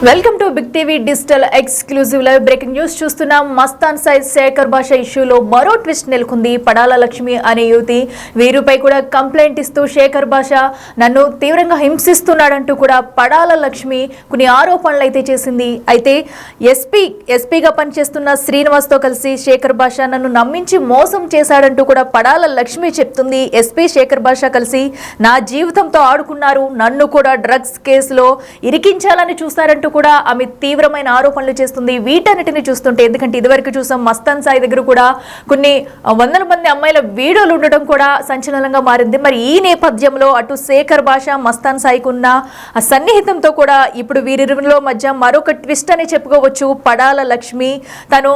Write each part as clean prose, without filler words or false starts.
Welcome to Big TV digital exclusive live breaking news చూస్తున్నాం. Mastan size Shekhar భాష ఇష్యూలో మరో ట్విస్ట్ నెలకొంది. పడాల లక్ష్మి అనే యువతి వీరిపై కూడా కంప్లైంట్ ఇస్తూ శేఖర్ భాష నన్ను తీవ్రంగా హింసిస్తున్నాడంటూ కూడా పడాల లక్ష్మి కొన్ని ఆరోపణలు అయితే చేసింది. అయితే ఎస్పీగా పనిచేస్తున్న శ్రీనివాస్తో కలిసి శేఖర్ భాష నన్ను నమ్మించి మోసం చేశాడంటూ కూడా పడాల లక్ష్మి చెప్తుంది. ఎస్పీ శేఖర్ భాష కలిసి నా జీవితంతో ఆడుకున్నారు, నన్ను కూడా డ్రగ్స్ కేసులో ఇరికించాలని చూస్తారంటూ కూడా ఆమె తీవ్రమైన ఆరోపణలు చేస్తుంది. వీటన్నిటిని చూస్తుంటే, ఎందుకంటే ఇదివరకు చూసాం మస్తాన్ సాయి దగ్గర కూడా కొన్ని వందల మంది అమ్మాయిల వీడియోలు ఉండడం కూడా సంచలనంగా మారింది. మరి ఈ నేపథ్యంలో అటు శేఖర్ భాష మస్తాన్ సాయికి ఉన్న సన్నిహితంతో కూడా ఇప్పుడు వీరిలో మధ్య మరొక ట్విస్ట్ అని చెప్పుకోవచ్చు. పడాల లక్ష్మి తను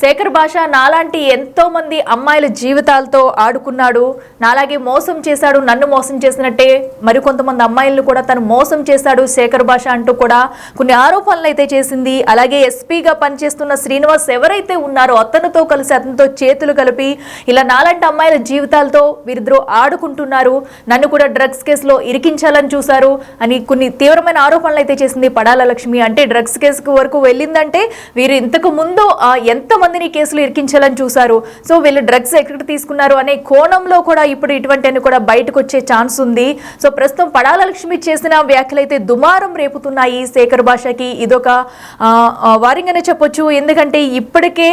శేఖర్ భాష నాలాంటి ఎంతో మంది అమ్మాయిల జీవితాలతో ఆడుకున్నాడు, నాలాగే మోసం చేశాడు, నన్ను మోసం చేసినట్టే మరికొంతమంది అమ్మాయిలను కూడా తను మోసం చేశాడు శేఖర్ భాష అంటూ కూడా కొన్ని ఆరోపణలు అయితే చేసింది. అలాగే ఎస్పీగా పనిచేస్తున్న శ్రీనివాస్ ఎవరైతే ఉన్నారో అతనితో కలిసి అతనితో చేతులు కలిపి ఇలా నాలాంటి అమ్మాయిల జీవితాలతో వీరిద్దరూ ఆడుకుంటున్నారు, నన్ను కూడా డ్రగ్స్ కేసులో ఇరికించాలని చూశారు అని కొన్ని తీవ్రమైన ఆరోపణలు అయితే చేసింది పడాల లక్ష్మి. అంటే డ్రగ్స్ కేసు వరకు వెళ్ళిందంటే వీరు ఇంతకు ముందు ఎంతమందిని కేసులు ఇరికించాలని చూశారు, సో వీళ్ళు డ్రగ్స్ ఎక్కడ తీసుకున్నారు అనే కోణంలో కూడా ఇప్పుడు ఇటువంటి కూడా బయటకు వచ్చే ఛాన్స్ ఉంది. సో ప్రస్తుతం పడాల లక్ష్మి చేసిన వ్యాఖ్యలు అయితే దుమారం రేపుతున్నాయి. శేఖర్ భాషకి ఇదొక వారింగానే చెప్పొచ్చు. ఎందుకంటే ఇప్పటికే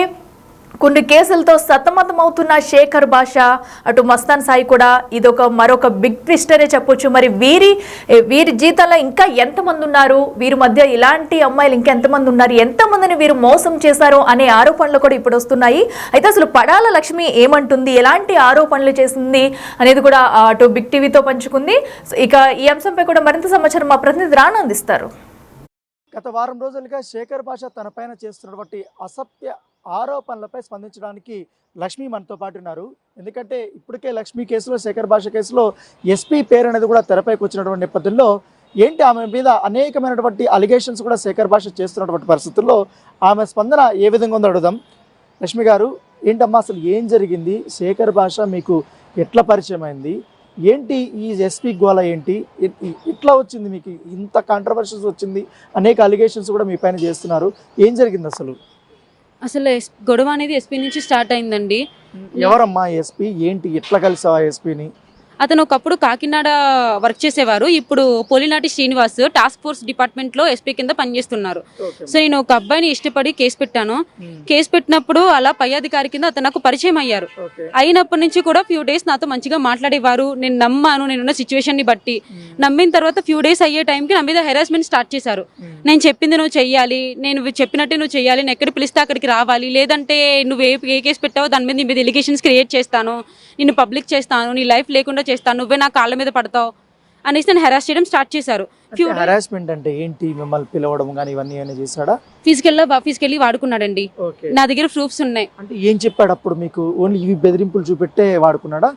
కొన్ని కేసులతో సతమతం అవుతున్న శేఖర్ భాష, అటు మస్తాన్ సాయి కూడా ఇదొక మరొక బిగ్ ట్విస్ట్ అనే చెప్పొచ్చు. మరి వీరి జీవితంలో ఇంకా ఎంతమంది ఉన్నారు, వీరి మధ్య ఇలాంటి అమ్మాయిలు ఇంకా ఎంతమంది ఉన్నారు, ఎంతమందిని వీరు మోసం చేశారు అనే ఆరోపణలు కూడా ఇప్పుడు వస్తున్నాయి. అయితే అసలు పడాల లక్ష్మి ఏమంటుంది, ఎలాంటి ఆరోపణలు చేసింది అనేది కూడా అటు బిగ్ టీవీతో పంచుకుంది. ఇక ఈ అంశంపై కూడా మరింత సమాచారం మా ప్రతినిధి రానా అందిస్తారు. గత వారం రోజులుగా శేఖర్ భాష తనపైన చేస్తున్నటువంటి అసత్య ఆరోపణలపై స్పందించడానికి లక్ష్మి మనతో పాటు ఉన్నారు. ఎందుకంటే ఇప్పటికే లక్ష్మి కేసులో, శేఖర్ భాష కేసులో ఎస్పీ పేరు అనేది కూడా తెరపైకి వచ్చినటువంటి నేపథ్యంలో ఏంటి ఆమె మీద అనేకమైనటువంటి అలిగేషన్స్ కూడా శేఖర్ భాష చేస్తున్నటువంటి పరిస్థితుల్లో ఆమె స్పందన ఏ విధంగా ఉందో అడుగుదాం. లక్ష్మి గారు, ఏంటమ్మా అసలు ఏం జరిగింది? శేఖర్ భాష మీకు ఎట్లా పరిచయం అయింది? ఏంటి ఈ ఎస్పీ గోళ ఏంటి? ఇట్లా వచ్చింది మీకు ఇంత కాంట్రవర్షన్స్ వచ్చింది, అనేక అలిగేషన్స్ కూడా మీ పైన చేస్తున్నారు. ఏం జరిగింది అసలు? గొడవ అనేది ఎస్పీ నుంచి స్టార్ట్ అయిందండి. ఎవరమ్మా ఎస్పీ? ఏంటి ఎట్లా కలిసావా ఎస్పీని? అతను ఒకప్పుడు కాకినాడ వర్క్ చేసేవారు, ఇప్పుడు Polinati Srinivas task force department లో ఎస్పీ కింద పనిచేస్తున్నారు. సో నేను ఒక అబ్బాయిని ఇష్టపడి కేసు పెట్టాను. కేసు పెట్టినప్పుడు అలా పై అధికారి కింద అతను నాకు పరిచయం అయ్యారు. అయినప్పటి నుంచి కూడా ఫ్యూ డేస్ నాతో మంచిగా మాట్లాడేవారు. నేను నమ్మాను, నేనున్న సిచ్యువేషన్ ని బట్టి. నమ్మిన తర్వాత ఫ్యూ డేస్ అయ్యే టైంకి నా మీద హెరాస్మెంట్ స్టార్ట్ చేశారు. నేను చెప్పింది నువ్వు చెయ్యాలి, నేను చెప్పినట్టే నువ్వు చెయ్యాలి, నేను ఎక్కడ పిలిస్తే అక్కడికి రావాలి, లేదంటే నువ్వు ఏ కేసు పెట్టావో దాని మీద నీ మీద ఎలిగేషన్స్ క్రియేట్ చేస్తాను, నిన్ను పబ్లిక్ చేస్తాను, నీ లైఫ్ లేకుండా చేస్తాను, నువ్వే నా కాళ్ళ మీద పడతావు అనేసి నన్ను హెరాస్ చేయడం స్టార్ట్ చేశారు. హెరాస్మెంట్ అంటే ఏంటి? మిమ్మల్ని పిలవడం కానీ ఇవన్నీ ఏమైనా చేశాడా? ఫిజికల్లీ వాడుకున్నాడండి. నా దగ్గర ప్రూఫ్స్ ఉన్నాయి. అంటే ఏం చెప్పాడు అప్పుడు మీకు? ఓన్లీ ఇవి బెదిరింపులు చూపెట్టే వాడుకున్నాడా?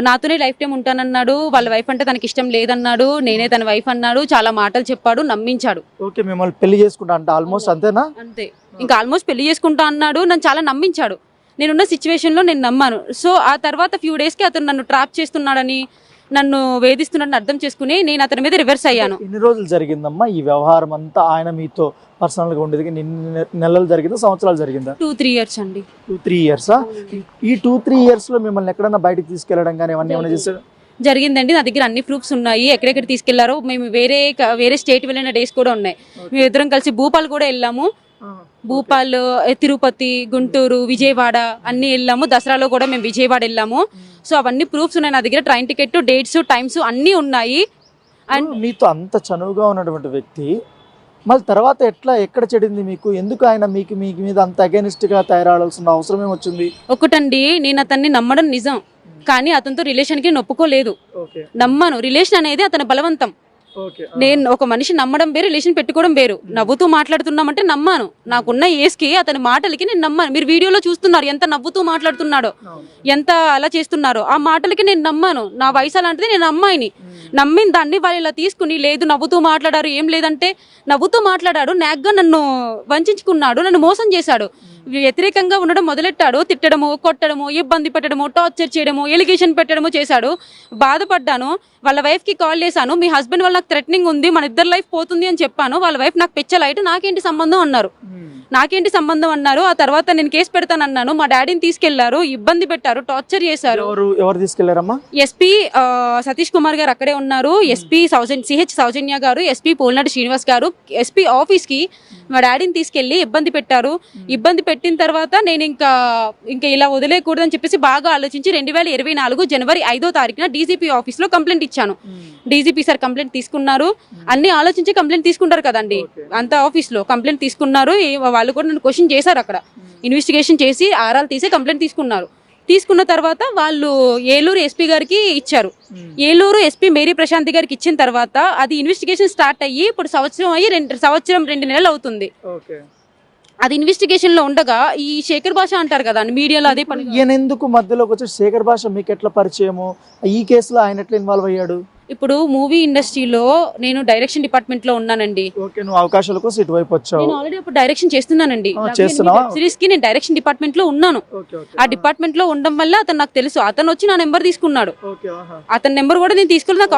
నాతోనే లైఫ్ టైం ఉంటానన్నాడు, వాళ్ళ వైఫ్ అంటే తనకి ఇష్టం లేదన్నాడు, నేనే తన వైఫ్ అన్నాడు, చాలా మాటలు చెప్పాడు, నమ్మించాడు. ఓకే, మిమ్మల్ని పెళ్లి చేసుకుంటా అంటే ఆల్మోస్ట్ అంతేనా? అంతే, ఇంకా ఆల్మోస్ట్ పెళ్లి చేసుకుంటా అన్నాడు. నన్ను చాలా నమ్మించాడు. నేనున్న సిచ్యువేషన్లో నేను నమ్మాను. సో ఆ తర్వాత ఫ్యూ డేస్కి అతను నన్ను ట్రాప్ చేస్తున్నాడని, నన్ను వేధిస్తున్నాడని అర్థం చేసుకుని నేను అతని మీద రివర్స్ అయ్యాను. ఎన్ని రోజులు జరిగిందమ్మా ఈ వ్యవహారం అంతా? ఆయన మీతో పర్సనల్ గా ఉండేది నెలలు జరిగిందా, సంవత్సరాలు జరిగిందా? 2-3 ఇయర్స్ అండి. 2-3 ఇయర్సా? ఈ 2-3 ఇయర్స్ లో మిమ్మల్ని ఎక్కడన్నా బయటకు తీసుకెళ్లడం కానీ ఏమన్నా చేశారు? జరిగిందండి. నా దగ్గర అన్ని ప్రూఫ్స్ ఉన్నాయి. ఎక్కడెక్కడ తీసుకెళ్లారో, మేము వేరే స్టేట్ వెళ్ళిన డేస్ కూడా ఉన్నాయి. మేము ఇద్దరం కలిసి భూపాల్ కూడా వెళ్ళాము. భూపాల్, తిరుపతి, గుంటూరు, విజయవాడ అన్ని వెళ్ళాము. దసరాలో కూడా మేము విజయవాడ వెళ్ళాము. సో అవన్నీ ప్రూఫ్స్ ఉన్నాయి నా దగ్గర. ట్రైన్ టికెట్, డేట్స్, టైమ్స్ అన్నీ ఉన్నాయి. అండ్ మీతో అంత చనువుగా ఉన్నటువంటి వ్యక్తి మళ్ళీ తర్వాత ఎక్కడ చెడింది మీకు? ఎందుకు ఆయన మీకు మీద అంత అగైనిస్ట్ గా తయారవలసిన అవసరం ఏమొచ్చింది? ఒకటండి, నేను అతన్ని నమ్మడం నిజం, కానీ అతనితో రిలేషన్ కి నొప్పుకోలేదు. నమ్మను. రిలేషన్ అనేది అతని బలవంతం. నేను ఒక మనిషి నమ్మడం వేరు, రిలేషన్ పెట్టుకోవడం వేరు. నవ్వుతూ మాట్లాడుతున్నామంటే నమ్మాను. నాకున్న ఏజ్కి అతని మాటలకి నేను నమ్మాను. మీరు వీడియోలో చూస్తున్నారు ఎంత నవ్వుతూ మాట్లాడుతున్నాడో, ఎంత అలా చేస్తున్నారో. ఆ మాటలకి నేను నమ్మాను. నా వయసు అలాంటిది, నేను అమ్మాయిని నమ్మిన దాన్ని వాళ్ళు ఇలా తీసుకుని, లేదు నవ్వుతూ మాట్లాడారు, ఏం లేదంటే నవ్వుతూ మాట్లాడాడు, నాగ్గా నన్ను వంచుకున్నాడు, నన్ను మోసం చేశాడు. వ్యతిరేకంగా ఉండడం మొదలెట్టాడు. తిట్టడము, కొట్టడము, ఇబ్బంది పెట్టడము, టార్చర్ చేయడము, ఎలిగేషన్ పెట్టడము చేశాడు. బాధపడ్డాను. వాళ్ళ వైఫ్కి కాల్ చేశాను, మీ హస్బెండ్ వల్ల నాకు థ్రెటనింగ్ ఉంది, మన ఇద్దరు లైఫ్ పోతుంది అని చెప్పాను. వాళ్ళ వైఫ్ నాకు పిచ్చలైట్, నాకేంటి సంబంధం అన్నారు. ఆ తర్వాత నేను కేసు పెడతానన్నాను. మా డాడీని తీసుకెళ్లారు, ఇబ్బంది పెట్టారు, టార్చర్ చేశారు. ఎవరు తీసుకెళ్లారమ్మా? ఎస్పీ సతీష్ కుమార్ గారు అక్కడే ఉన్నారు, ఎస్పీ సిహెచ్ సౌజన్య గారు, ఎస్పీ పోలినాటి శ్రీనివాస్ గారు ఎస్పీ ఆఫీస్ కి మా డాడీని తీసుకెళ్లి ఇబ్బంది పెట్టారు. ఇబ్బంది పెట్టిన తర్వాత నేను ఇంకా ఇలా వదిలేయకూడదని చెప్పేసి బాగా ఆలోచించి 2024 జనవరి 5వ తారీఖున డీజీపీ ఆఫీస్ లో కంప్లైంట్ ఇచ్చాను. డీజీపీ సార్ కంప్లైంట్ తీసుకున్నారు. అన్ని ఆలోచించి కంప్లైంట్ తీసుకుంటారు కదండి, అంత ఆఫీస్ లో కంప్లైంట్ తీసుకున్నారు. వాళ్ళు కూడా నన్ను క్వశ్చన్ చేశారు, అక్కడ ఇన్వెస్టిగేషన్ చేసి ఆరాలు తీసి కంప్లైంట్ తీసుకున్నారు. తీసుకున్న తర్వాత వాళ్ళు ఏలూరు ఎస్పీ గారికి ఇచ్చారు. ఏలూరు ఎస్పీ మేరీ ప్రశాంతి గారికి ఇచ్చిన తర్వాత అది ఇన్వెస్టిగేషన్ స్టార్ట్ అయ్యి ఇప్పుడు సంవత్సరం 2 నెలలు అవుతుంది. అది ఇన్వెస్టిగేషన్ లో ఉండగా ఈ శేఖర్ భాష అంటారు కదా మీడియాలో అదే పని. ఈయన ఎందుకు మధ్యలోకి వచ్చి శేఖర్ భాష మీకు ఎట్లా పరిచయము, ఈ కేసులో ఆయన ఎట్లా ఇన్వాల్వ్ అయ్యాడు? ఇప్పుడు మూవీ ఇండస్ట్రీలో నేను డైరెక్షన్ డిపార్ట్మెంట్ లో ఉన్నానండి. ఓకే, నువ్వు అవకాశాల కోసం ఇటువైపు వచ్చావు. నేను ఆల్రెడీ ఇప్పుడు డైరెక్షన్ చేస్తున్నానండి. చేస్తున్నావా? సిరీస్ కి నేను డైరెక్షన్ డిపార్ట్మెంట్ లో ఉన్నాను. ఆ డిపార్ట్మెంట్ లో ఉండడం వల్ల అతను నాకు తెలుసు. అతను వచ్చి నా నెంబర్ తీసుకున్నాడు. అతని నెంబర్ కూడా నేను తీసుకుని నాకు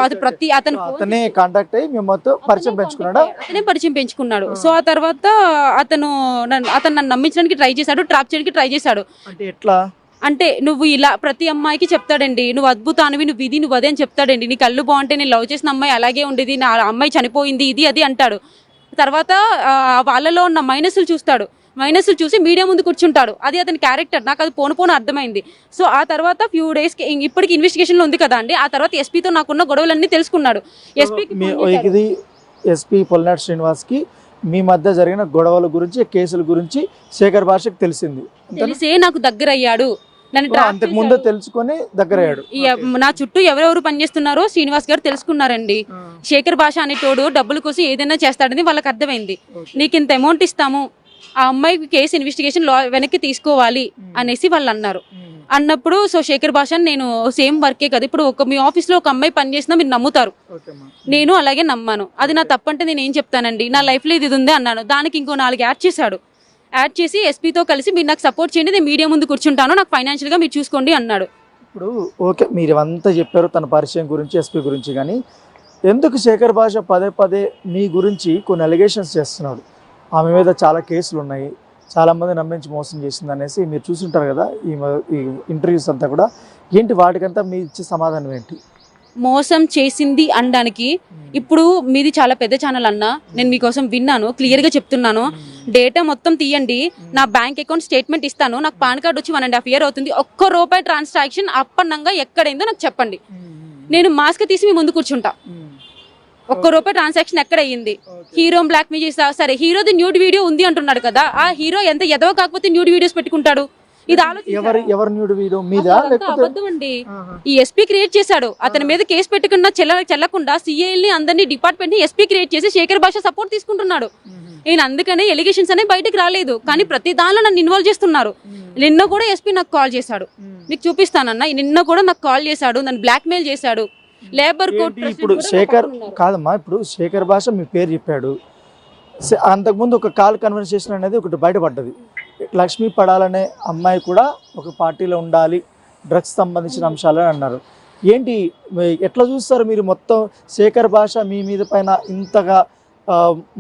అతనే కాంటాక్ట్ అయ్యి మేమతో పరిచయం పెంచుకున్నాడు. అతనే పరిచయం పెంచుకున్నాడు. సో ఆ తర్వాత అతను నన్ను నమ్మించడానికి ట్రై చేశాడు, ట్రాప్ చేయడానికి ట్రై చేశాడు. అంటే ఎట్లా అంటే నువ్వు ఇలా ప్రతి అమ్మాయికి చెప్తాడండి, నువ్వు అద్భుతానివి, నువ్వు ఇది నువ్వు అదే అని చెప్తాడండి. నీ కళ్ళు బాగుంటే నేను లవ్ చేసిన అమ్మాయి అలాగే ఉండేది, నా అమ్మాయి చనిపోయింది, ఇది అది అంటాడు. తర్వాత వాళ్ళలో ఉన్న మైనస్లు చూస్తాడు. మైనస్లు చూసి మీడియా ముందు కూర్చుంటాడు. అది అతని క్యారెక్టర్. నాకు అది పోను అర్థమైంది. సో ఆ తర్వాత ఫ్యూ డేస్కి ఇప్పటికి ఇన్వెస్టిగేషన్లో ఉంది కదా అండి. ఆ తర్వాత ఎస్పీతో నాకున్న గొడవలన్నీ తెలుసుకున్నాడు. ఎస్పీ పొలినాటి శ్రీనివాస్కి మీ మధ్య జరిగిన గొడవల గురించి, కేసుల గురించి శేఖర్ భాషకు తెలిసే నాకు దగ్గర అయ్యాడు. అంతకు ముందు తెలుసుకొని దగ్గర అయ్యాడు. నా చుట్టూ ఎవరెవరు పనిచేస్తున్నారో శ్రీనివాస్ గారు తెలుసుకున్నారండి. శేఖర్ భాష అనేటోడు డబ్బుల కోసం ఏదైనా చేస్తాడని వాళ్ళకి అర్థమైంది. నీకు ఇంత అమౌంట్ ఇస్తాము, ఆ అమ్మాయికి కేసు ఇన్వెస్టిగేషన్ వెనక్కి తీసుకోవాలి అనేసి వాళ్ళు అన్నారు. అన్నప్పుడు సో శేఖర్ భాష నేను సేమ్ వర్కే కదా, ఇప్పుడు మీ ఆఫీస్ లో ఒక అమ్మాయి పని చేసినా మీరు నమ్ముతారు, నేను అలాగే నమ్మాను. అది నా తప్పంటే నేను ఏం చెప్తానండి, నా లైఫ్ లో ఇది ఉంది అన్నాను. దానికి ఇంకో 4 యాడ్ చేశాడు. యాడ్ చేసి ఎస్పీతో కలిసి మీరు నాకు సపోర్ట్ చేయండి, నేను మీడియా ముందు కూర్చుంటాను, నాకు ఫైనాన్షియల్ గా మీరు చూసుకోండి అన్నాడు. ఇప్పుడు ఓకే, మీరు అంతా చెప్పారు తన పరిచయం గురించి, ఎస్పీ గురించి, కానీ ఎందుకు శేఖర్ భాష పదే మీ గురించి కొన్ని అలిగేషన్స్ చేస్తున్నాడు? ఆమె మీద చాలా కేసులు ఉన్నాయి, చాలామంది నమ్మించి మోసం చేసింది అనేసి మీరు చూసుంటారు కదా ఈ ఇంటర్వ్యూస్ అంతా కూడా. ఏంటి వాటికంతా మీ ఇచ్చే సమాధానం ఏంటి? మోసం చేసింది అనడానికి ఇప్పుడు మీది చాలా పెద్ద ఛానల్ అన్న, నేను మీకోసం విన్నాను, క్లియర్ గా చెప్తున్నాను. డేటా మొత్తం తీయండి, నా బ్యాంక్ అకౌంట్ స్టేట్మెంట్ ఇస్తాను. నాకు పాన్ కార్డ్ వచ్చి 1.5 years అవుతుంది. ₹1 ట్రాన్సాక్షన్ అప్పన్నంగా ఎక్కడైందో నాకు చెప్పండి, నేను మాస్క్ తీసి మీ ముందు కూర్చుంటా. ₹1 ట్రాన్సాక్షన్ ఎక్కడ అయ్యింది? హీరో బ్లాక్ మెయిల్ చేస్తా, సరే హీరోది న్యూడ్ వీడియో ఉంది అంటున్నాడు కదా, ఆ హీరో ఎంత ఎదవ కాకపోతే న్యూడ్ వీడియోస్ పెట్టుకుంటాడు? ఇది అబద్ధం అండి. ఈ ఎస్పీ క్రియేట్ చేశాడు. అతని మీద కేసు పెట్టుకున్నా చెల్లకుండా సిఐల్ని అందరినీ డిపార్ట్మెంట్ ని ఎస్పీ క్రియేట్ చేసి శేఖర్ భాష సపోర్ట్ తీసుకుంటున్నాడు. నేను అందుకనే ఎలిగేషన్స్ అనేవి బయటకు రాలేదు, కానీ ప్రతి దానిలో నన్ను ఇన్వాల్వ్ చేస్తున్నారు. నిన్న కూడా ఎస్పీ నాకు కాల్ చేశాడు, మీకు చూపిస్తానన్నా. నిన్న కూడా నాకు కాల్ చేశాడు, నన్ను బ్లాక్ మెయిల్ చేశాడు. లేబర్ కోర్ట్ ఇప్పుడు శేఖర్ కాదమ్మా, ఇప్పుడు శేఖర్ భాష మీ పేరు చెప్పాడు. అంతకుముందు ఒక కాల్ కన్వర్సేషన్ అనేది ఒకటి బయటపడ్డది. లక్ష్మీ పడాలనే అమ్మాయి కూడా ఒక పార్టీలో ఉండాలి, డ్రగ్స్ సంబంధించిన అంశాలని అన్నారు. ఏంటి ఎట్లా చూస్తారు మీరు? మొత్తం శేఖర్ భాష మీ మీద పైన ఇంతగా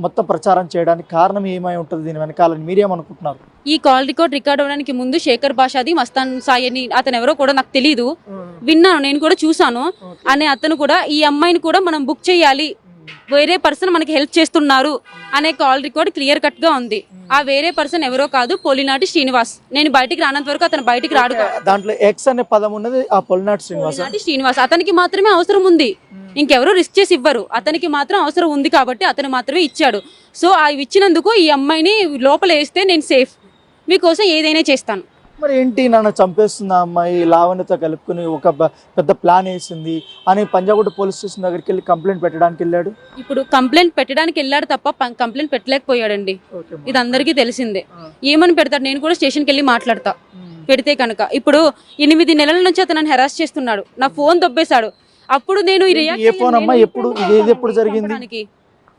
మొత్తం ప్రచారం చేయడానికి కారణం ఏమై ఉంటుంది దీని వెనకాలని మీరేమనుకుంటున్నారు? ఈ కాల్ రికార్డ్ అవ్వడానికి ముందు శేఖర్ భాషది మస్తాన్ సాయి అని అతను ఎవరో కూడా నాకు తెలీదు, విన్నాను, నేను కూడా చూసాను. అనే అతను కూడా ఈ అమ్మాయిని కూడా మనం బుక్ చేయాలి, వేరే పర్సన్ మనకి హెల్ప్ చేస్తున్నారు అనే కాల్ రికార్డ్ క్లియర్ కట్ గా ఉంది. ఆ వేరే పర్సన్ ఎవరో కాదు, పొలినాటి శ్రీనివాస్. నేను బయటికి రానంత వరకు అతను బయటికి రాడు. దాంట్లో ఎక్స్ అనే పదం ఉన్నది ఆ పొలినాటి శ్రీనివాస్. అతనికి మాత్రమే అవసరం ఉంది, ఇంకెవరు రిస్క్ చేసి ఇవ్వరు. అతనికి మాత్రం అవసరం ఉంది కాబట్టి అతను మాత్రమే ఇచ్చాడు. సో అవి ఇచ్చినందుకు ఈ అమ్మాయిని లోపల వేస్తే నేను సేఫ్, మీకోసం ఏదైనా చేస్తాను. మరి ఏంటి నన్ను చంపేస్తుంది అమ్మాయి, లావణ్యతో కలుపుకుని ఒక పెద్ద ప్లాన్ వేసింది అని పంజాగుట్ట పోలీస్ స్టేషన్ దగ్గరికి వెళ్ళి కంప్లైంట్ పెట్టడానికి వెళ్ళాడు. ఇప్పుడు కంప్లైంట్ పెట్టడానికి వెళ్ళాడు తప్ప కంప్లైంట్ పెట్టలేకపోయాడండి, ఇది అందరికీ తెలిసిందే. ఏమని పెడతాడు? నేను కూడా స్టేషన్కి వెళ్ళి మాట్లాడతా పెడితే కనుక. ఇప్పుడు 8 నెలల నుంచి అతను హెరాస్ చేస్తున్నాడు, నా ఫోన్ దొబ్బేశాడు. అప్పుడు నేను ఏ ఫోన్ అమ్మా, ఎప్పుడు ఇది ఎప్పుడు జరిగింది?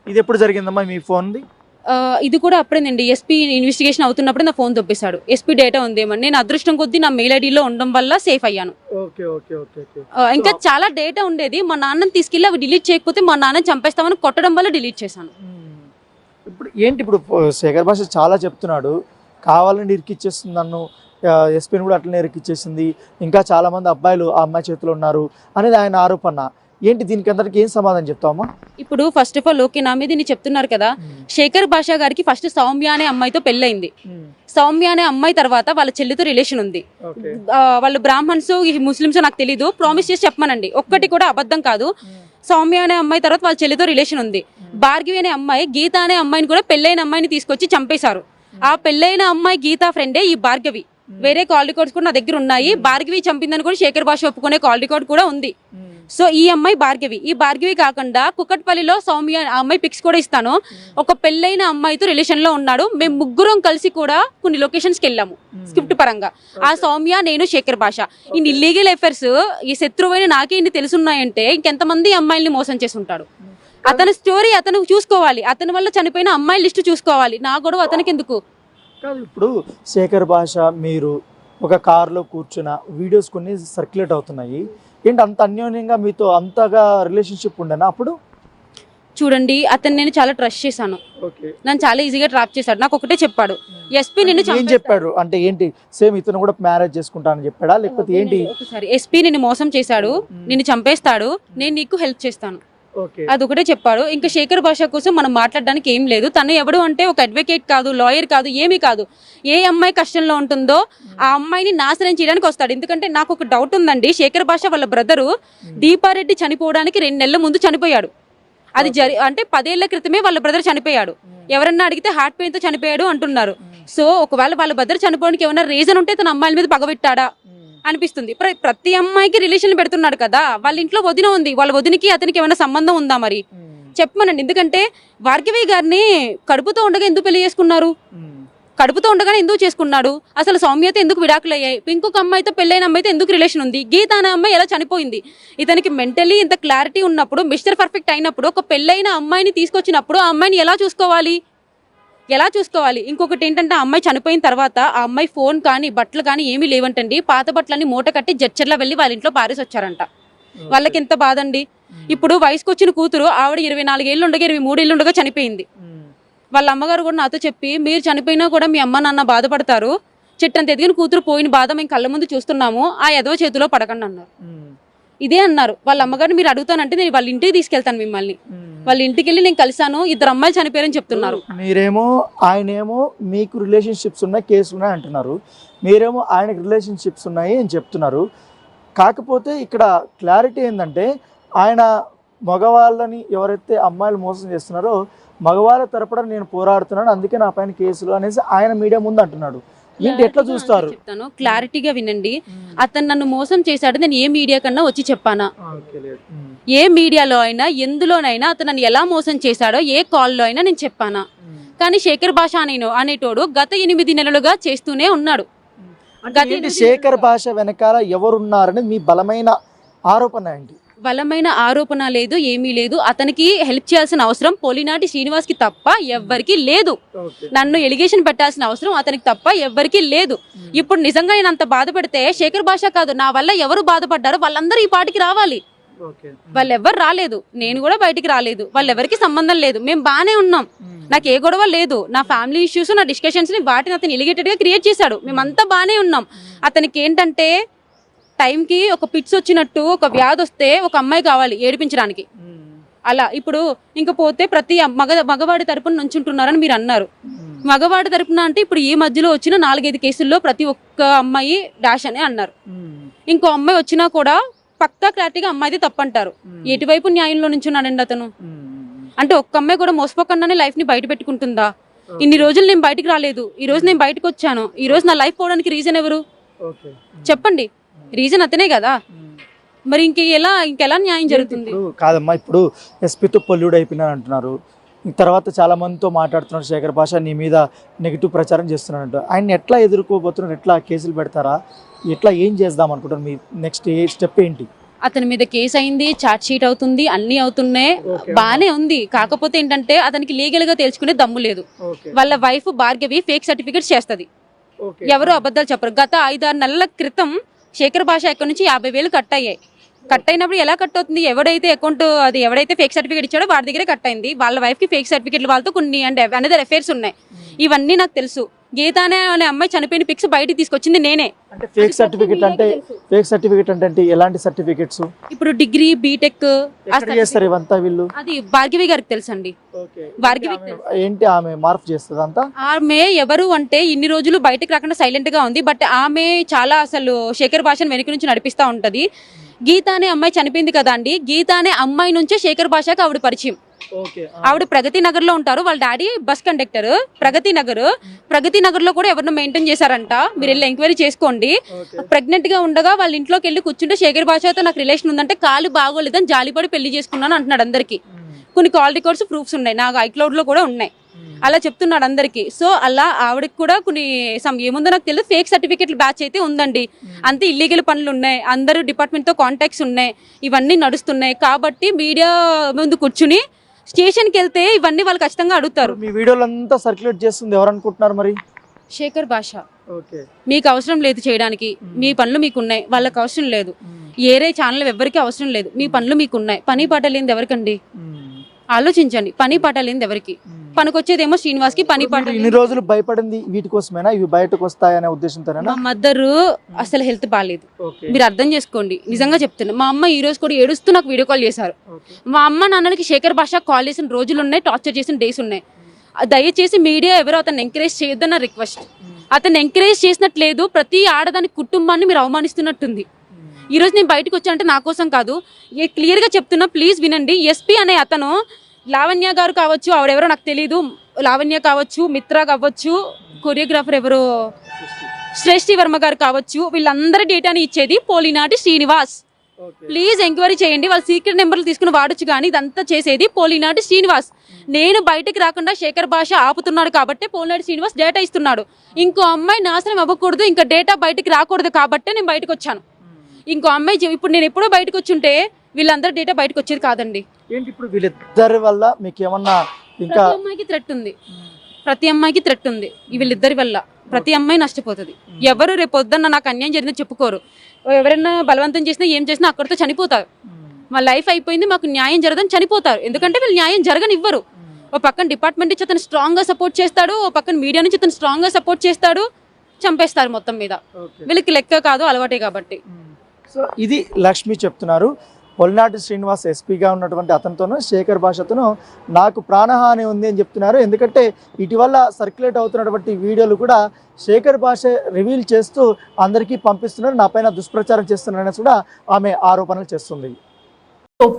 ఇది ఎప్పుడు జరిగిందమ్మా మీ ఫోన్ది? ఇది కూడా అప్పుడేనండి ఎస్పీ ఇన్వెస్టిగేషన్ అవుతున్నప్పుడు నా ఫోన్ దొబ్బేశాడు. ఎస్పీ డేటా ఉందేమని. నేను అదృష్టం కొద్దీ నా మెయిల్ ఐడిలో ఉండడం వల్ల సేఫ్ అయ్యాను. ఇంకా చాలా డేటా ఉండేది. మా నాన్నని తీసుకెళ్ళి అవి డిలీట్ చేయకపోతే మా నాన్న చంపేస్తామని కొట్టడం వల్ల డిలీట్ చేశాను. ఇప్పుడు శేఖర్ భాష చాలా చెప్తున్నాడు, కావాలని ఇరికిచ్చేస్తుంది నన్ను, ఎస్పీని కూడా అట్లనే ఇరికిచ్చేసింది, ఇంకా చాలా మంది అబ్బాయిలు ఆ అమ్మాయి చేతిలో ఉన్నారు అనేది ఆయన ఆరోపణ. ఏంటి దీనికి అందరికి ఏం సమాధానం చెప్తామా? ఇప్పుడు ఫస్ట్ ఆఫ్ ఆల్ ఓకే నా మీద ఇన్ని చెప్తున్నారు కదా. శేఖర్ భాష గారికి ఫస్ట్ సౌమ్య అనే అమ్మాయితో పెళ్ళయింది. సౌమ్య అనే అమ్మాయి తర్వాత వాళ్ళ చెల్లితో రిలేషన్ ఉంది. వాళ్ళు బ్రాహ్మణ్స్ ముస్లిమ్స్ నాకు తెలీదు, ప్రామిస్ చేసి చెప్పమనండి, ఒక్కటి కూడా అబద్ధం కాదు. సౌమ్య అనే అమ్మాయి తర్వాత వాళ్ళ చెల్లితో రిలేషన్ ఉంది. భార్గవి అనే అమ్మాయి గీత అనే అమ్మాయిని కూడా పెళ్ళైన అమ్మాయిని తీసుకొచ్చి చంపేశారు. ఆ పెళ్ళైన అమ్మాయి గీతా ఫ్రెండే ఈ భార్గవి. వేరే కాల్ రికార్డ్స్ కూడా నా దగ్గర ఉన్నాయి. భార్గవి చంపిందని కూడా శేఖర్ భాష ఒప్పుకునే కాల్ రికార్డ్ కూడా ఉంది. సో ఈ అమ్మాయి భార్గవి. ఈ భార్గవి కాకుండా కుక్కట్పల్లిలో సౌమ్య అమ్మాయి పిక్స్ కూడా ఇస్తాను. ఒక పెళ్ళైన అమ్మాయితో రిలేషన్ లో ఉన్నాడు. మేము ముగ్గురం కలిసి కూడా కొన్ని లొకేషన్స్కి వెళ్ళాము స్క్రిప్ట్ పరంగా. ఆ సౌమ్య, నేను, శేఖర్ భాష. ఈ ఇల్లీగల్ అఫైర్స్ ఈ శత్రువైన నాకే ఇన్ని తెలుసున్నాయంటే ఇంకెంతమంది అమ్మాయిల్ని మోసం చేసి ఉంటాడు. అతని స్టోరీ అతను చూసుకోవాలి. అతని వల్ల చనిపోయిన అమ్మాయి లిస్టు చూసుకోవాలి. నా గొడవ అతనికి ఎందుకు? ఇప్పుడు శేఖర్ భాష మీరు ఒక కారులో కూర్చున్న వీడియోస్ కొన్ని సర్క్యులేట్ అవుతున్నాయి. ఏంటి అంత అన్యోన్యంగా మీతో అంతగా రిలేషన్షిప్ ఉండేనా అప్పుడు? చూడండి, అతను నేను చాలా ట్రస్ట్ చేశాను. నన్ను చాలా ఈజీగా ట్రాప్ చేశాడు. నాకు ఒకటే చెప్పాడు, ఎస్పీ నిన్ను ఏం చెప్పాడు అంటే ఏంటి? సేమ్ ఇతను కూడా మ్యారేజ్ చేసుకుంటానని చెప్పాడా లేకపోతే ఏంటి? ఒకసారి ఎస్పీ నిన్ను మోసం చేశాడు, నిన్ను చంపేస్తాడు, నేను నీకు హెల్ప్ చేస్తాను, అదొకటే చెప్పాడు. ఇంకా శేఖర్ భాష కోసం మనం మాట్లాడడానికి ఏం లేదు. తను ఎవడు అంటే ఒక అడ్వకేట్ కాదు, లాయర్ కాదు, ఏమీ కాదు. ఏ అమ్మాయి కష్టంలో ఉంటుందో ఆ అమ్మాయిని నాశనం చేయడానికి వస్తాడు. ఎందుకంటే నాకు ఒక డౌట్ ఉందండి, శేఖర్ భాష వాళ్ళ బ్రదరు దీపారెడ్డి చనిపోవడానికి 2 నెలల ముందు చనిపోయాడు. అది అంటే 10 ఏళ్ల క్రితమే వాళ్ళ బ్రదర్ చనిపోయాడు. ఎవరన్నా అడిగితే హార్ట్ పెయిన్ తో చనిపోయాడు అంటున్నారు. సో ఒకవేళ వాళ్ళ బ్రదర్ చనిపోవడానికి ఏమైనా రీజన్ ఉంటే తన అమ్మాయిల మీద పగబెట్టాడా అనిపిస్తుంది. ప్రతి అమ్మాయికి రిలేషన్ పెడుతున్నాడు కదా. వాళ్ళ ఇంట్లో వదిన ఉంది, వాళ్ళ వదినికి అతనికి ఏమైనా సంబంధం ఉందా మరి చెప్పమనండి. ఎందుకంటే భార్గవి గారిని కడుపుతో ఉండగా ఎందుకు పెళ్లి చేసుకున్నారు? కడుపుతో ఉండగానే ఎందుకు చేసుకున్నాడు? అసలు సౌమ్యత ఎందుకు విడాకులు అయ్యాయి? ఇంకొక అమ్మాయితో పెళ్ళైన అమ్మాయితో ఎందుకు రిలేషన్ ఉంది? గీత అనే అమ్మాయి ఎలా చనిపోయింది? ఇతనికి మెంటలీ ఇంత క్లారిటీ ఉన్నప్పుడు, మిస్టర్ పర్ఫెక్ట్ అయినప్పుడు, ఒక పెళ్ళైన అమ్మాయిని తీసుకొచ్చినప్పుడు ఆ అమ్మాయిని ఎలా చూసుకోవాలి? ఇంకొకటి ఏంటంటే, ఆ అమ్మాయి చనిపోయిన తర్వాత ఆ అమ్మాయి ఫోన్ కానీ బట్టలు కానీ ఏమీ లేవంటండి. పాత బట్టలన్నీ మూట కట్టి జడ్చర్లా వెళ్ళి వాళ్ళ ఇంట్లో పారేసి వచ్చారంట. వాళ్ళకి ఎంత బాధ అండి. ఇప్పుడు వయసుకు వచ్చిన కూతురు ఆవిడ 24 ఏళ్ళు ఉండగా 23 ఏళ్ళు ఉండగా చనిపోయింది. వాళ్ళ అమ్మగారు కూడా నాతో చెప్పి, మీరు చనిపోయినా కూడా మీ అమ్మ నాన్న బాధపడతారు, చెట్టంత ఎదిగిన కూతురు పోయిన బాధ మేము కళ్ళ ముందు చూస్తున్నాము, ఆ ఎదవ చేతిలో పడకండి అన్నారు. ఇదే అన్నారు. వాళ్ళ అమ్మగారిని మీరు అడుగుతానంటే నేను వాళ్ళ ఇంటికి తీసుకెళ్తాను మిమ్మల్ని. వాళ్ళ ఇంటికి వెళ్ళి నేను కలిసాను, 2 అమ్మాయిలు చనిపోయారని చెప్తున్నారు. మీరేమో ఆయనేమో మీకు రిలేషన్షిప్స్ ఉన్నాయి, కేసులు ఉన్నాయి అంటున్నారు, మీరేమో ఆయనకి రిలేషన్షిప్స్ ఉన్నాయి అని చెప్తున్నారు. కాకపోతే ఇక్కడ క్లారిటీ ఏంటంటే, ఆయన మగవాళ్ళని ఎవరైతే అమ్మాయిలు మోసం చేస్తున్నారో మగవాళ్ళ తరపున నేను పోరాడుతున్నాను, అందుకే నా పైన కేసులు అనేసి ఆయన మీడియా ముందు అంటున్నాడు. ఏంటి ఎట్లా చూస్తారు? చెప్తాను, క్లారిటీగా వినండి. అతను నన్ను మోసం చేశాడు, నేను ఏ మీడియా కన్నా వచ్చి చెప్పానా? ఏ మీడియాలో అయినా ఎందులోనైనా అతను నన్ను ఎలా మోసం చేశాడో ఏ కాల్లో అయినా నేను చెప్పానా? కానీ శేఖర్ భాష అనేటోడు గత 8 నెలలుగా చేస్తూనే ఉన్నాడు. శేఖర్ భాష వెనకాల ఎవరున్నారని మీ బలమైన ఆరోపణ ఏంటి? బలమైన ఆరోపణ లేదు, ఏమీ లేదు. అతనికి హెల్ప్ చేయాల్సిన అవసరం పోలినాటి శ్రీనివాస్ కి తప్ప ఎవ్వరికి లేదు. నన్ను ఎలిగేషన్ పెట్టాల్సిన అవసరం అతనికి తప్ప ఎవ్వరికి లేదు. ఇప్పుడు నిజంగా నేను అంత బాధపడితే శేఖర్ భాష కాదు, నా వల్ల ఎవరు బాధపడ్డారో వాళ్ళందరూ ఈ పాటికి రావాలి. వాళ్ళెవ్వరు రాలేదు, నేను కూడా బయటికి రాలేదు, వాళ్ళెవరికి సంబంధం లేదు. మేము బానే ఉన్నాం, నాకు ఏ గొడవ లేదు. నా ఫ్యామిలీ ఇష్యూస్, నా డిస్కషన్స్ ని వాటిని అతను ఎలిగేటెడ్ గా క్రియేట్ చేశాడు. మేమంతా బానే ఉన్నాం. అతనికి ఏంటంటే టైంకి ఒక పిట్స్ వచ్చినట్టు, ఒక వ్యాధి వస్తే ఒక అమ్మాయి కావాలి ఏడిపించడానికి. అలా ఇప్పుడు ఇంకపోతే ప్రతి మగవాడి తరపున నుంచుంటున్నారని మీరు అన్నారు. మగవాడి తరపున అంటే ఇప్పుడు ఈ మధ్యలో వచ్చిన 4-5 కేసుల్లో ప్రతి ఒక్క అమ్మాయి డాష్ అని అన్నారు. ఇంకో అమ్మాయి వచ్చినా కూడా పక్కా క్లారిటీగా అమ్మాయిది తప్పంటారు. ఎటువైపు న్యాయంలో నుంచున్నాడండి అతను? అంటే ఒక్క అమ్మాయి కూడా మోసపోకుండానే లైఫ్ ని బయట పెట్టుకుంటుందా? ఇన్ని రోజులు నేను బయటకు రాలేదు, ఈ రోజు నేను బయటకు వచ్చాను. ఈ రోజు నా లైఫ్ పోవడానికి రీజన్ ఎవరు చెప్పండి? రీజన్ అతనే కదా. మరి ఇంకెలా న్యాయం జరుగుతుంది? కాదమ్మా, ఇప్పుడు ఎస్పీతో పొల్యూడ్ అయిపోయినా అంటున్నారు. తర్వాత చాలా మందితో మాట్లాడుతున్నారు, శేఖర్ భాష నీ మీద నెగిటివ్ ప్రచారం చేస్తున్నాడు. ఆయన ఎట్లా ఎదుర్కోబోతున్నారు? ఎట్లా కేసులు పెడతారా? ఎట్లా ఏం చేద్దాం అనుకుంటారు? మీ నెక్స్ట్ స్టెప్ ఏంటి? అతని మీద కేసు అయింది, చార్జ్ షీట్ అవుతుంది, అన్ని అవుతున్నాయి, బానే ఉంది. కాకపోతే ఏంటంటే అతనికి లీగల్ గా తెలుసుకునే దమ్ము లేదు. వాళ్ళ వైఫ్ భార్గవి ఫేక్ సర్టిఫికేట్స్ చేస్తది, ఎవరు అబద్ధాలు చెప్పరు. గత 5-6 నెలల క్రితం శేఖర్ భాష అకౌంట్ నుంచి 50,000 కట్ అయ్యాయి. కట్ అయినప్పుడు ఎలా కట్ అవుతుంది? ఎవడైతే అకౌంట్ అది ఎవడైతే ఫేక్ సర్టిఫికేట్ ఇచ్చాడో వాడి దగ్గరే కట్ అయింది. వాళ్ళ వైఫ్ కి ఫేక్ సర్టిఫికేట్లు వాళ్ళతో కొన్ని అంటే అనదర్ అఫైర్స్ ఉన్నాయి. ఇవన్నీ నాకు తెలుసు. గీత అనే అమ్మాయి చనిపోయిన పిక్స్ బయటికి తీసుకొచ్చింది నేనే. అంటే ఫేక్ సర్టిఫికేట్ అంటే ఎలాంటి సర్టిఫికేట్స్? ఇప్పుడు డిగ్రీ, బీటెక్ చేస్తారు ఇవంతా వీళ్ళు? అది భార్గవి గారికి తెలుసండి. భార్గవి ఏంటి ఆమె మార్పు చేస్తుంది అంతా? ఆమె ఎవరు అంటే ఇన్ని రోజులు బయటకు రాకుండా సైలెంట్ గా ఉంది. బట్ ఆమె చాలా అసలు శేఖర్ భాషను వెనక నుంచి నడిపిస్తా ఉంటది. గీత అనే అమ్మాయి చనిపోయింది కదా అండి, గీత అనే అమ్మాయి నుంచే శేఖర్ భాషకి ఆవిడ పరిచయం. ఆవిడ ప్రగతి నగర్ లో ఉంటారు, వాళ్ళ daddy bus conductor. Pragathi Nagar లో కూడా ఎవరినో మెయింటైన్ చేశారంట, మీరు వెళ్ళి ఎంక్వైరీ చేసుకోండి. ప్రెగ్నెంట్ గా ఉండగా వాళ్ళ ఇంట్లోకి వెళ్ళి కూర్చుంటే శేఖర్ భాషతో నాకు రిలేషన్ ఉందంటే కాలు బాగోలేదని జాలిపడి పెళ్లి చేసుకున్నాను అంటున్నాడు అందరికి. కొన్ని కాల్ రికార్డ్స్ ప్రూఫ్స్ ఉన్నాయి, నాకు ఐక్లౌడ్ లో కూడా ఉన్నాయి. అలా చెప్తున్నాడు అందరికి. సో అలా ఆవిడకి కూడా కొన్ని ఏముందో నాకు తెలియదు, ఫేక్ సర్టిఫికేట్ల బ్యాచ్ అయితే ఉందండి. అంతే ఇల్లీగల్ పనులు ఉన్నాయి, అందరూ డిపార్ట్మెంట్ తో కాంటాక్ట్స్ ఉన్నాయి, ఇవన్నీ నడుస్తున్నాయి. కాబట్టి మీడియా ముందు కూర్చుని స్టేషన్కి వెళ్తే ఇవన్నీ వాళ్ళు ఖచ్చితంగా అడుగుతారు. మీ వీడియోలంతా సర్క్యులేట్ చేస్తుంది ఎవరు అనుకుంటున్నారు మరి? శేఖర్ భాష. మీకు అవసరం లేదు చేయడానికి, మీ పనులు మీకు ఉన్నాయి, వాళ్ళకి అవసరం లేదు. ఏరే ఛానల్ ఎవరికి అవసరం లేదు, మీ పనులు మీకు ఉన్నాయి. పని పాట లేనిది ఎవరికండి? ఆలోచించండి. పని పాట లేనిది ఎవరికి? పనికొచ్చేదేమో శ్రీనివాస్ కి. పని పాట ఇన్ని రోజులు భయపడింది వీటి కోసమేనా? ఇవి బయటకు వస్తాయనే ఉద్దేశంతోనేనా? మా మదర్ అసలు హెల్త్ బాగాలేదు, మీరు అర్థం చేసుకోండి. నిజంగా చెప్తున్నా. మా అమ్మ ఈ రోజు కూడా ఏడుస్తూ నాకు వీడియో కాల్ చేశారు. మా అమ్మ నాన్నలకి శేఖర్ భాష కాల్ చేసిన రోజులు ఉన్నాయి, టార్చర్ చేసిన డేస్ ఉన్నాయి. దయచేసి మీడియా ఎవరో అతన్ని ఎంకరేజ్ చేయొద్దన్న రిక్వెస్ట్. అతన్ని ఎంకరేజ్ చేసినట్లేదు, ప్రతి ఆడదాని కుటుంబాన్ని మీరు అవమానిస్తున్నట్టుంది. ఈ రోజు నేను బయటకు వచ్చానంటే నా కోసం కాదు, క్లియర్ గా చెప్తున్నా, ప్లీజ్ వినండి. ఎస్పీ అనే అతను లావణ్య గారు కావచ్చు, ఆవిడెవరో నాకు తెలీదు, లావణ్య కావచ్చు, మిత్ర కావచ్చు, కొరియోగ్రాఫర్ ఎవరో శ్రేష్ఠి వర్మ గారు కావచ్చు, వీళ్ళందరి డేటాని ఇచ్చేది పోలినాటి శ్రీనివాస్. ప్లీజ్ ఎంక్వైరీ చేయండి. వాళ్ళ సీక్రెట్ నెంబర్లు తీసుకుని వాడచ్చు, కానీ ఇదంతా చేసేది పోలినాటి శ్రీనివాస్. నేను బయటకు రాకుండా శేఖర్ భాష ఆపుతున్నాడు కాబట్టి పోలినాటి శ్రీనివాస్ డేటా ఇస్తున్నాడు. ఇంకో అమ్మాయి నాశనం అవ్వకూడదు, ఇంకా డేటా బయటకు రాకూడదు కాబట్టి నేను బయటకు వచ్చాను. ఇంకో అమ్మాయి ఇప్పుడు నేను ఎప్పుడో బయటకు వచ్చుంటే వీళ్ళందరూ డేటా బయటకు వచ్చేది కాదండి. ఏంటి ఇప్పుడు వీళ్ళిద్దరి వల్ల మీకు ఏమన్నా? ఇంకా ప్రతి అమ్మాయికి థ్రెట్ ఉంది, వీళ్ళిద్దరి వల్ల ప్రతి అమ్మాయి నష్టపోతుంది. ఎవరు రేపు పొద్దున్న నాకు అన్యాయం జరిగిందని చెప్పుకోరు. ఎవరైనా బలవంతం చేసినా ఏం చేసినా అక్కడితో చనిపోతారు. మా లైఫ్ అయిపోయింది, మాకు న్యాయం జరగదని చనిపోతారు. ఎందుకంటే వీళ్ళు న్యాయం జరగనివ్వరు. ఓ పక్కన డిపార్ట్మెంట్ నుంచి అతను స్ట్రాంగ్ గా సపోర్ట్ చేస్తాడు, ఓ పక్కన మీడియా నుంచి అతను స్ట్రాంగ్ గా సపోర్ట్ చేస్తాడు, చంపేస్తారు మొత్తం మీద. వీళ్ళకి లెక్క కాదు, అలవాటే కాబట్టి. సో ఇది లక్ష్మి చెప్తున్నారు. పొలినాటి శ్రీనివాస్ ఎస్పీగా ఉన్నటువంటి అతనితోనూ శేఖర్ భాషతోనూ నాకు ప్రాణహాని ఉంది అని చెప్తున్నారు. ఎందుకంటే ఇటీవల సర్క్యులేట్ అవుతున్నటువంటి వీడియోలు కూడా శేఖర్ భాష రివీల్ చేస్తూ అందరికీ పంపిస్తున్నారు, నా పైన దుష్ప్రచారం చేస్తున్నారని కూడా ఆమె ఆరోపణలు చేస్తుంది.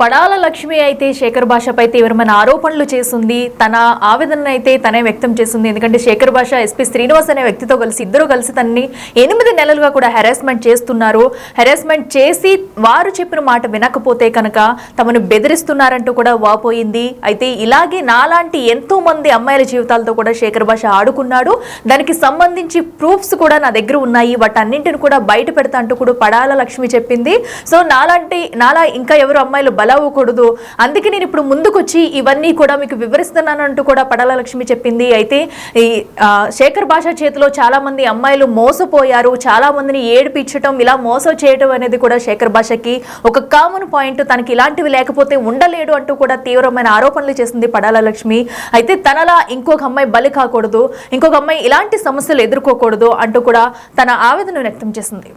పడాల లక్ష్మి అయితే శేఖర్ భాషపై తీవ్రమైన ఆరోపణలు చేస్తుంది. తన ఆవేదన అయితే తనే వ్యక్తం చేస్తుంది. ఎందుకంటే శేఖర్ భాష ఎస్పీ శ్రీనివాస్ అనే వ్యక్తితో ఇద్దరు కలిసి తనని 8 నెలలుగా కూడా హెరాస్మెంట్ చేస్తున్నారు. హెరాస్మెంట్ చేసి వారు చెప్పిన మాట వినకపోతే కనుక తమను బెదిరిస్తున్నారంటూ కూడా వాపోయింది. అయితే ఇలాగే నాలాంటి ఎంతో మంది అమ్మాయిల జీవితాలతో కూడా శేఖర్ భాష ఆడుకున్నాడు. దానికి సంబంధించి ప్రూఫ్స్ కూడా నా దగ్గర ఉన్నాయి, వాటన్నింటిని కూడా బయట పెడతా అంటూ కూడా పడాల లక్ష్మి చెప్పింది. సో నాలా ఇంకా ఎవరు అమ్మాయిలు బలవ్వకూడదు, అందుకే నేను ఇప్పుడు ముందుకొచ్చి ఇవన్నీ కూడా మీకు వివరిస్తున్నానంటూ కూడా పడాల లక్ష్మి చెప్పింది. అయితే ఈ శేఖర్ భాష చేతిలో చాలా మంది అమ్మాయిలు మోసపోయారు, చాలా మందిని ఏడిపించడం, ఇలా మోసం చేయడం అనేది కూడా శేఖర్ భాషకి ఒక కామన్ పాయింట్. తనకి ఇలాంటివి లేకపోతే ఉండలేడు అంటూ కూడా తీవ్రమైన ఆరోపణలు చేసింది పడాల లక్ష్మి. అయితే తనలా ఇంకొక అమ్మాయి బలి కాకూడదు, ఇంకొక అమ్మాయి ఇలాంటి సమస్యలు ఎదుర్కోకూడదు అంటూ కూడా తన ఆవేదన వ్యక్తం చేసింది.